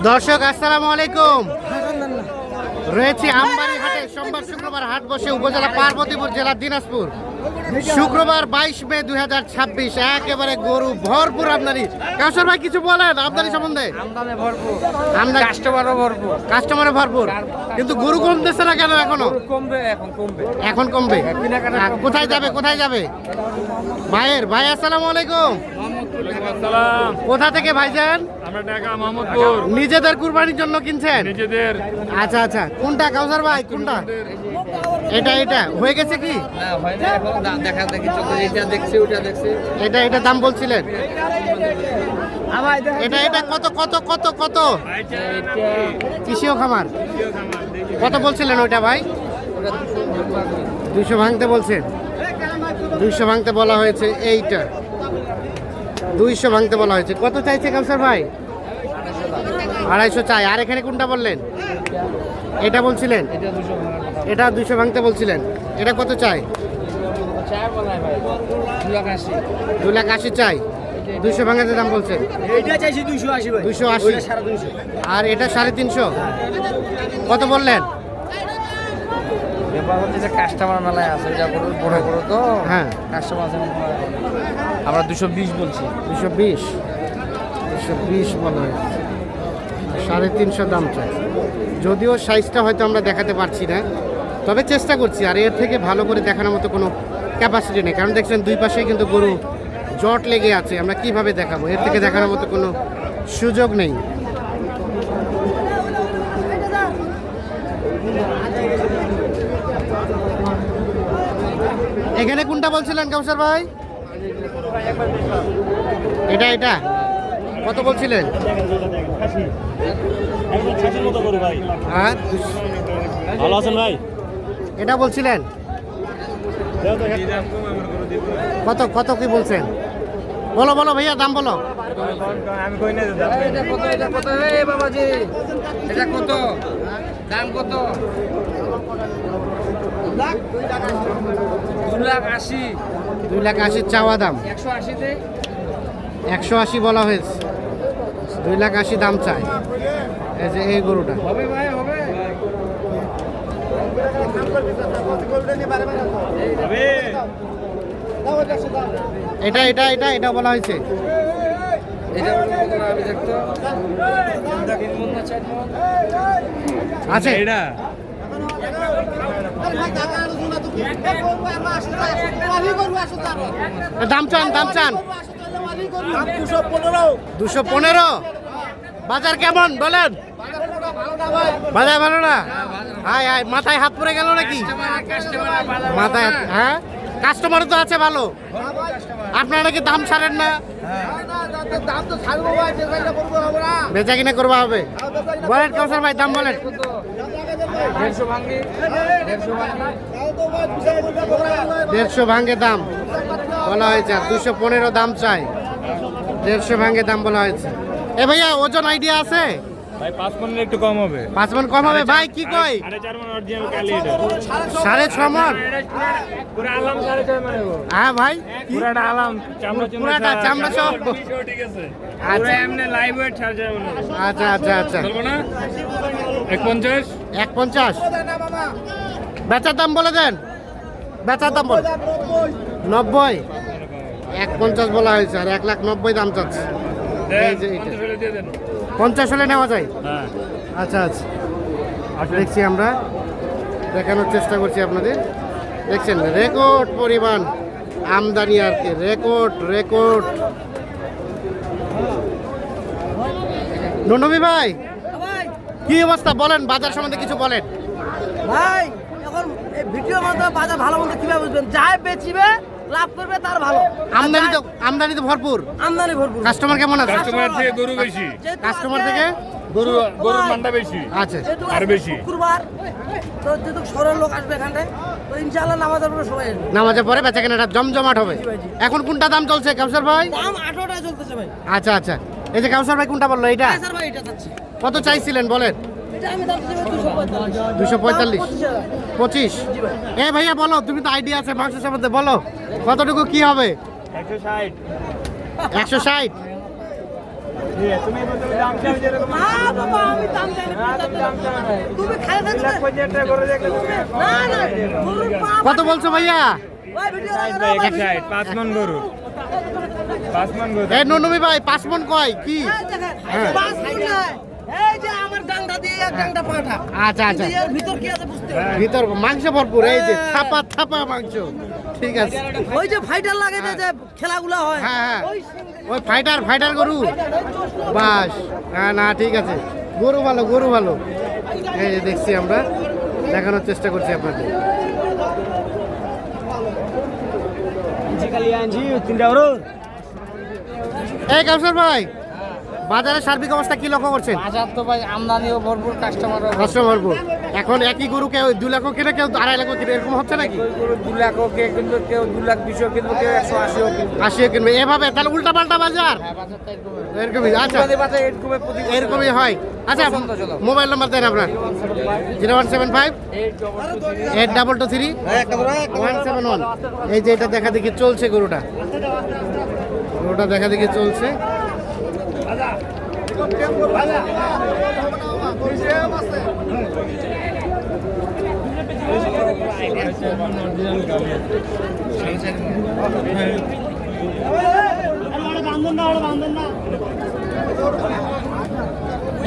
দর্শক আসসালামু আলাইকুম। রয়েছে আমবাড়ি হাটে। সোমবার শুক্রবার হাট বসে উপজেলা পার্বতীপুর জেলা দিনাজপুর। শুক্রবার 22 মে 2026। একেবারে গরু ভরপুর আমদানি। কাউসার ভাই কিছু বলেন আমদানি সম্বন্ধে? আমদানি ভরপুর, আমদানি কাস্টমারও ভরপুর, কাস্টমারে ভরপুর, কিন্তু গরু কমতেছে না কেন? এখনো কমবে, এখন কমবে, এখন কমবে। কোথায় যাবে, কোথায় যাবে? ভাই আসসালামু আলাইকুম। কোথা থেকে ভাইজান? আমরা ঢাকা মোহাম্মদপুর। নিজেদের কুরবানির জন্য কিনছেন? নিজেদের। আচ্ছা আচ্ছা, কোনটা কাউসার ভাই, কোনটা? এটা হয়ে গেছে কি? না হয় না, এখন দেখা দেখি চলতে, এটা দেখছি ওটা দেখছি। এটা দাম বলছিলেন? এটা কত কত কত কত? কৃষিও খামার কত বলছিলেন ওইটা ভাই? 200 ভাঙতে বলছেন। 200 ভাঙতে বলা হয়েছে। এইটা 200 ভাঙতে বলা হয়েছে। কত চাইছে কাউসার ভাই? 250 চাই। আর এখানে কোনটা বললেন? এটা বলছিলেন? এটা 200 ভাঙতে বলছিলেন। এটা কত চাই? 280 চাই। 200 ভাঙাতে দাম বলছেন। এইটা চাইছি 280 ভাই। 280। আর এটা 350। কত বললেন? ব্যাপার হচ্ছে যে কাস্টমার মেলায় আছে, এটা বড় বড় তো। হ্যাঁ, কাস্টমার আছে, আমরা 220 বলছি। 220 বলা হয়েছে। 350 দাম চাই। যদিও সাইজটা হয়তো আমরা দেখাতে পারছি না, তবে চেষ্টা করছি। আর এর থেকে ভালো করে দেখানোর মতো কোনো ক্যাপাসিটি নেই, কারণ দেখছেন দুই পাশেই কিন্তু গরু জট লেগে আছে। আমরা কিভাবে দেখাবো? এর থেকে দেখানোর মতো কোনো সুযোগ নেই। এখানে কোনটা বলছিলেন কাউসার ভাই? এটা কত বলছিলেন? হ্যাঁ, ভালো আছেন ভাই? এটা বলছিলেন কত কত কি বলছেন? বলো বলো ভাইয়া, দাম বলো। আমি কই না এটা কত, এটা কত রে বাবাজি? এটা কত দাম? কত? 280। 280 চাওয়া দাম। 180 তে 180 বলা হয়েছে। 280 দাম চাই। এই যে এই গরুটা হবে ভাই, হবে। এটা বলা হয়েছে। এটা আমি দেখতো তিন মন না 4 মন আছে এটা দাম চান 215। বাজার কেমন বলেন? বাজার ভালো না? হাই মাথায় হাত পড়ে গেল নাকি? মাথায়, হ্যাঁ, কাস্টমার তো আছে ভালো। আপনারা কি দাম ছাড়েন না? বেচা কিনা করবা হবে। বলেন কাউসার ভাই, দাম বলেন। 150 ভাঙি, 150 ভাঙে দাম বলা হয়েছে। 215 দাম চাই। 150 ভাঙে দাম বলা হয়েছে। এ ভাইয়া, ওজন আইডিয়া আছে? ভাই 5 মনের একটু কম হবে। 5 মণ কম হবে ভাই? কি কয়? 4.5 মন অরিজিনাল কালি এটা। 6.5 মণ? পুরো আলাম 4.5 মন হবে। হ্যাঁ ভাই, পুরাটা আলাম, পুরাটা চামড়া সহ। ঠিক আছে। আচ্ছা পুরো এমনি লাইভ ওয়েট 4.5 মন হবে। আচ্ছা। চলবো না? 150। 150 বেচার দাম বলে দেন। বেচার দাম বলে 90। 150 বলা হয়েছে, আর 1,90,000 দাম চাচ্ছে। এই যে এটা 50 হলে দিয়ে দেন। 50 হলে নেওয়া যায়। হ্যাঁ। আচ্ছা, দেখছি, আমরা দেখানোর চেষ্টা করছি আপনাদের। দেখছেন রেকর্ড পরিমাণ আমদানি, আর কি রেকর্ড। ননবী ভাই, কি অবস্থা বলেন? বাজার সম্বন্ধে কিছু বলেন ভাই। এখন এই ভিডিওর মাধ্যমে বাজার ভালো মন্দ কিভাবে বুঝবেন? যাই বেচিবে লাভ করবে তার ভালো। আমদানি তো ভরপুর। আমদানি ভরপুর। কাস্টমার কেমন আছে? কাস্টমার থেকে গরু বেশি। কাস্টমার থেকে গরুর মানটা বেশি। আচ্ছা, আর বেশি। শুক্রবার তো যেহেতু শহরের লোক আসবে এখানে, তো ইনশাআল্লাহ নামাজের পরে সবাই আসবে। নামাজের পরে বেচা কেনাটা জমজমাট হবে। এখন কোনটা দাম চলছে কাউসার ভাই? দাম 18 টাকা চলতেছে ভাই। আচ্ছা, এই যে কাউসার ভাই কোনটা বললো? এটা স্যার ভাই, এটা চাচ্ছি। কত চাইছিলেন বলেন? এটা আমি দাম দিচ্ছি 245। 245। 25। জি ভাই। এ ভাইয়া বলো, তুমি তো আইডিয়া আছে মাংসের সম্বন্ধে, বলো কতটুকু কি হবে? 160। 160। না বাবা আমি দাম চাই না তুমি খাই না না গরুর পা কত বলছো ভাইয়া? ওই ভিডিও লাগা না 5 মন গরু 5 মন গরু এই ননুমি ভাই 5 মন কয় কি? হ্যাঁ। বাস নাই এই যে আমার ডাংটা দিয়ে এক ডাংটা পাঠা আচ্ছা আচ্ছা, এর ভিতর কি আছে বুঝতে হবে ভিতর মাংস ভরপুর, এই যে থাপা থাপা মাংস। ঠিক আছে, ওই যে ফাইটার লাগে যে খেলাগুলো হয় হ্যাঁ হ্যাঁ, ওই ওই ফাইটার গরু বাস। হ্যাঁ না ঠিক আছে, গরু ভালো গরু ভালো। এই যে দেখছি আমরা, দেখানোর চেষ্টা করছি আপনাদের। এই কাউসার ভাই, বাজারের সার্বিক অবস্থা কি লক্ষ্য করছেন? বাজার তো ভাই আমদানিও ভরপুর, কাস্টমারও কষ্ট ভরপুর। এখন একই গরু কেউ 2 লাখ কিনে, কেউ 2.5 লাখ কিনে, এরকম হচ্ছে নাকি? 2 লাখও কে কিন্তু কেউ 2 লাখ 20ও কিন্তু কেউ 180ও কিন্তু 80 কিনবে এভাবে, তাহলে উল্টা পাল্টা বাজার বাজারটা এরকম এরকমই। আচ্ছা বাজার এরকমই প্রতি এরকমই হয়। আচ্ছা মোবাইল নাম্বার দেন আপনার। 0175 8223 171। এই যে এটা দেখা দেখি চলছে, গরুটা দেখা দেখি চলছে।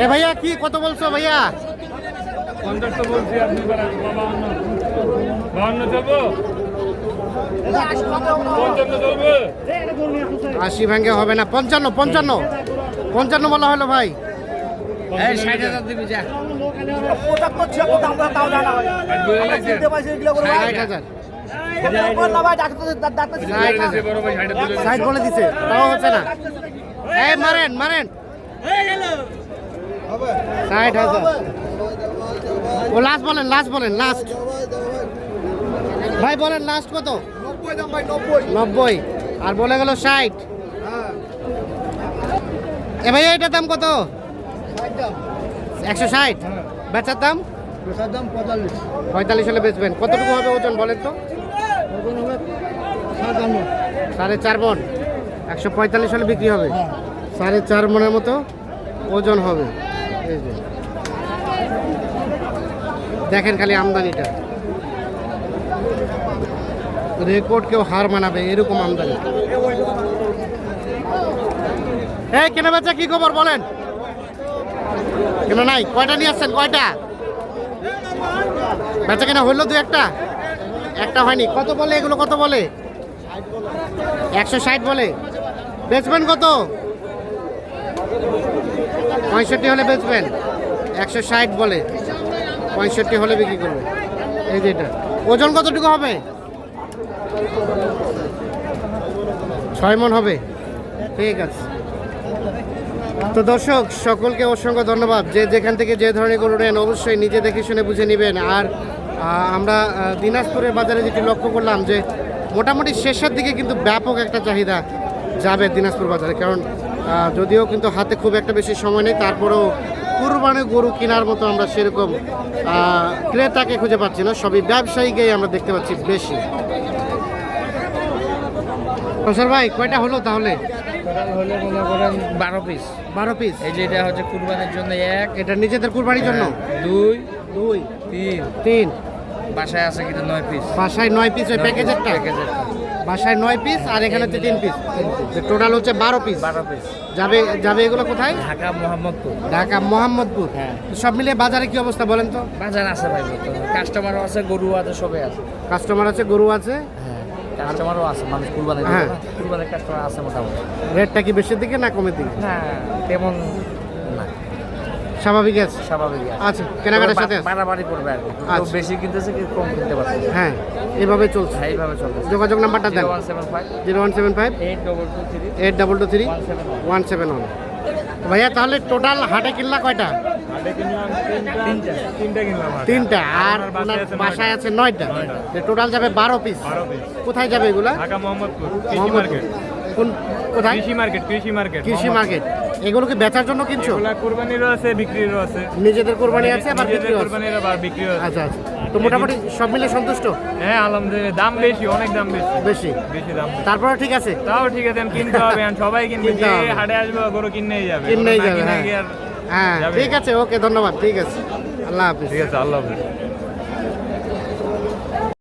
এ ভাইয়া কি কত বলছো ভাইয়া? 50 তো বলছি, আপনি 52 চলবো, 55 চলবে। 80 ভাঙ্গে হবে না, 55 বলা হলো ভাই। এই 60,000 দিবি যা। 60,000 বড় ভাই 60 দিলে 60 বলে দিছে, তাও হচ্ছে না। এই মারেন 60,000। ও লাস্ট বলেন লাস্ট ভাই, বলেন লাস্ট কত? 90। আর বলে গেল 60। এ ভাই এটার দাম কত? 160। বেচার দাম 45 হলে বেচবেন। কতটুকু হবে ওজন বলেন তো? 4.5 মন। 145 হলে বিক্রি হবে। 4.5 মনের মতো ওজন হবে। এই যে দেখেন খালি আমদানিটা, রেকর্ড কেউ হার মানাবে এরকম আমদানি। এই কেনা বেচা কি খবর বলেন? কেন নাই? কয়টা নিয়ে আসছেন? কয়টা বেচা কেনা হইলো? 2-1টা, একটা হয়নি। কত বলে এগুলো? কত বলে? 160 বলে। বেচবেন কত? 65 হলে বেচবেন। 160 বলে, 65 হলে বিক্রি করবে। এই যে এটা ওজন কতটুকু হবে? 6 মণ হবে। ঠিক আছে। তো দর্শক সকলকে অসংখ্য ধন্যবাদ। যে যেখান থেকে যে ধরনের গরু নেন অবশ্যই নিজে দেখে শুনে বুঝে নেবেন। আর আমরা দিনাজপুরের বাজারে যেটি লক্ষ্য করলাম যে মোটামুটি শেষের দিকে কিন্তু ব্যাপক একটা চাহিদা যাবে দিনাজপুর বাজারে, কারণ যদিও কিন্তু হাতে খুব একটা বেশি সময় নেই, তারপরেও কুরবানি গরু কেনার মতো আমরা সেরকম ক্রেতাকে খুঁজে পাচ্ছি না, সবই ব্যবসায়ীকেই আমরা দেখতে পাচ্ছি বেশি। প্রসার ভাই কয়টা হলো তাহলে? হলে মনে করেন 12 পিস। 12 পিস। এই যে এটা হচ্ছে কুরবানির জন্য 1, এটা নিজেদের কুরবানির জন্য 2, 2, 3, 3। বাসায় আছে কিন্তু 9 পিস। বাসায় 9 পিস, ওই প্যাকেজেরটা বাসায় 9 পিস, আর এখানে হচ্ছে 3 পিস। টোটাল হচ্ছে 12 পিস। 12 পিস যাবে এগুলো কোথায়? ঢাকা মোহাম্মদপুর। ঢাকা মোহাম্মদপুর। হ্যাঁ। সব মিলিয়ে বাজারে কি অবস্থা বলেন তো? বাজার আছে ভাই, কাস্টমারও আছে, গরু আছে, সবে আছে। কাস্টমার আছে, গরু আছে, হ্যাঁ কাস্টমারও আছে, মানুষ কুরবানি হ্যাঁ। কুরবানির কাস্টমার আছে মোটামুটি। রেটটা কি বেশির দিকে না কমের দিকে? না তেমন না, স্বাভাবিক আছে। স্বাভাবিক আছে। আচ্ছা, কেনাকাটার সাথে আছে। বাড়াবাড়ি করবে আর কি, কেউ আচ্ছা। বেশি কিনতেছে, কেউ কম কিনতে পারছে। হ্যাঁ, এভাবে চলছে। হ্যাঁ এইভাবে চলবে। যোগাযোগ নাম্বারটা দেন। 0175 0175 8223 8223 171। 171। ভাইয়া তাহলে টোটাল হাটে কিনলা কয়টা? তিনটা কিনলাম। 3টা। আর ওনার বাসায় আছে 9টা। টোটাল যাবে 12 পিস। 12 পিস। কোথায় যাবে এগুলা? ঢাকা মোহাম্মদপুর কৃষি মোহাম্মদপুর। মার্কেট। কোথায়? কৃষি মার্কেট। কৃষি মার্কেট। এগুলোকে বেচার জন্য কিনছো? এগুলা কোরবানিরও আছে, বিক্রিরও আছে। নিজেদের কোরবানি আছে আবার নিজেদের বিক্রিও আছে? কোরবানির আবার বিক্রিও আছে। আচ্ছা আচ্ছা, তো মোটামুটি সব মিলে সন্তুষ্ট? হ্যাঁ আলহামদুলিল্লাহ, দাম বেশি, অনেক দাম বেশি, বেশি? বেশি দাম। তারপরে ঠিক আছে, তাও ঠিক আছে, কিনতে হবে, এখন সবাই কিনবে, কিনতে যে হবে। হাটে আসবে গরু কিনেই যাবে, কিনেই না যাবে, কিনে হ্যাঁ। গিয়ে আর হ্যাঁ যাবে। ঠিক আছে, ওকে, ধন্যবাদ, ঠিক আছে, আল্লাহ হাফিজ। ঠিক আছে, আল্লাহ হাফেজ।